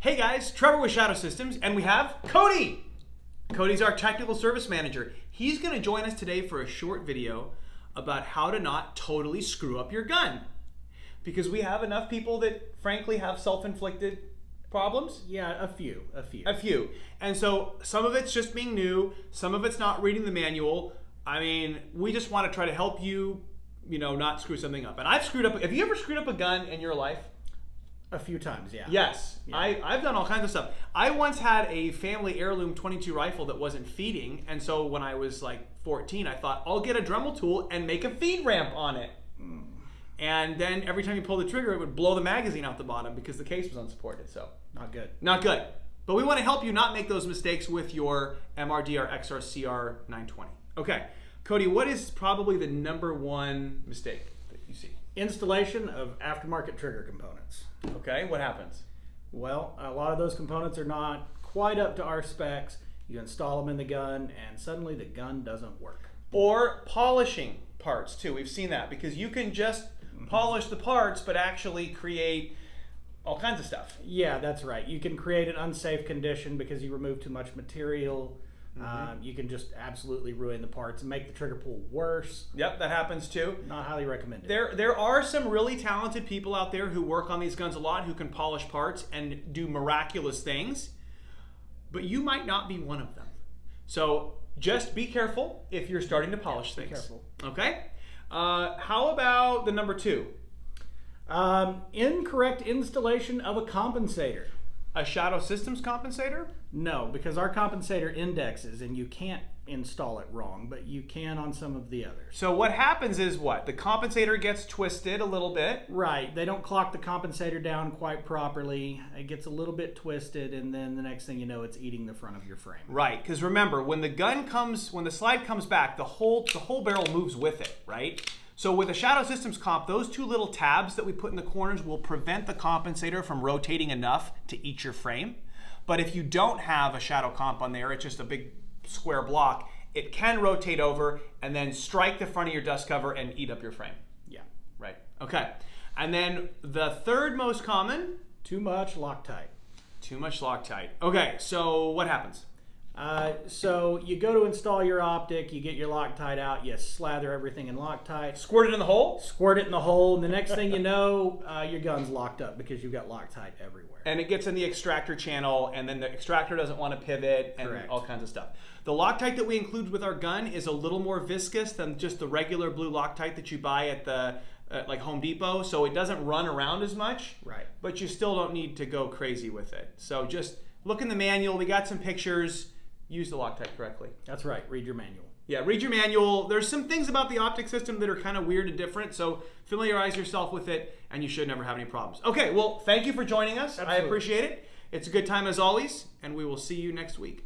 Hey guys, Trevor with Shadow Systems, and we have Cody. Cody's our technical service manager. He's going to join us today for a short video about how to not totally screw up your gun. Because we have enough people that frankly have self-inflicted problems. Yeah, a few. And so some of it's just being new, some of it's not reading the manual. I mean, we just want to try to help you, not screw something up. And I've screwed up. Have you ever screwed up a gun in your life? A few times, yeah. Yes, yeah. I've done all kinds of stuff. I once had a family heirloom .22 rifle that wasn't feeding, and so when I was like 14, I thought, I'll get a Dremel tool and make a feed ramp on it. And then every time you pull the trigger, it would blow the magazine out the bottom because the case was unsupported, so. Not good. Not good. But we want to help you not make those mistakes with your MRDR XR CR 920. Okay, Cody, what is probably the number one mistake that you see? Installation of aftermarket trigger components. Okay, what happens? Well, a lot of those components are not quite up to our specs. You install them in the gun and suddenly the gun doesn't work. Or polishing parts too. We've seen that because you can just polish the parts but actually create all kinds of stuff. Yeah, that's right. You can create an unsafe condition because you remove too much material. You can just absolutely ruin the parts and make the trigger pull worse. Yep, that happens too. Not highly recommended. There are some really talented people out there who work on these guns a lot who can polish parts and do miraculous things, but you might not be one of them. So just be careful if you're starting to polish things. Be careful. Okay? How about the number two? Incorrect installation of a compensator. A Shadow Systems compensator? No, because our compensator indexes and you can't install it wrong, but you can on some of the others. So what happens is what? The compensator gets twisted a little bit. Right. They don't clock the compensator down quite properly. It gets a little bit twisted, and then the next thing you know, it's eating the front of your frame. Right, because remember, when the slide comes back, the whole barrel moves with it, right? So with a Shadow Systems comp, those two little tabs that we put in the corners will prevent the compensator from rotating enough to eat your frame. But if you don't have a Shadow comp on there, it's just a big square block, it can rotate over and then strike the front of your dust cover and eat up your frame. Yeah. Right. Okay. And then the third most common? Too much Loctite. Too much Loctite. Okay, so what happens? So you go to install your optic, you get your Loctite out, you slather everything in Loctite. Squirt it in the hole? Squirt it in the hole, and the next thing you know, your gun's locked up because you've got Loctite everywhere. And it gets in the extractor channel, and then the extractor doesn't want to pivot, and Correct. all kinds of stuff. The Loctite that we include with our gun is a little more viscous than just the regular blue Loctite that you buy at the like Home Depot, so it doesn't run around as much. Right. But you still don't need to go crazy with it. So just look in the manual. We got some pictures. Use the Loctite correctly. That's right. Read your manual. Yeah, read your manual. There's some things about the optic system that are kind of weird and different, so familiarize yourself with it, and you should never have any problems. Okay, well, thank you for joining us. Absolutely. I appreciate it. It's a good time as always, and we will see you next week.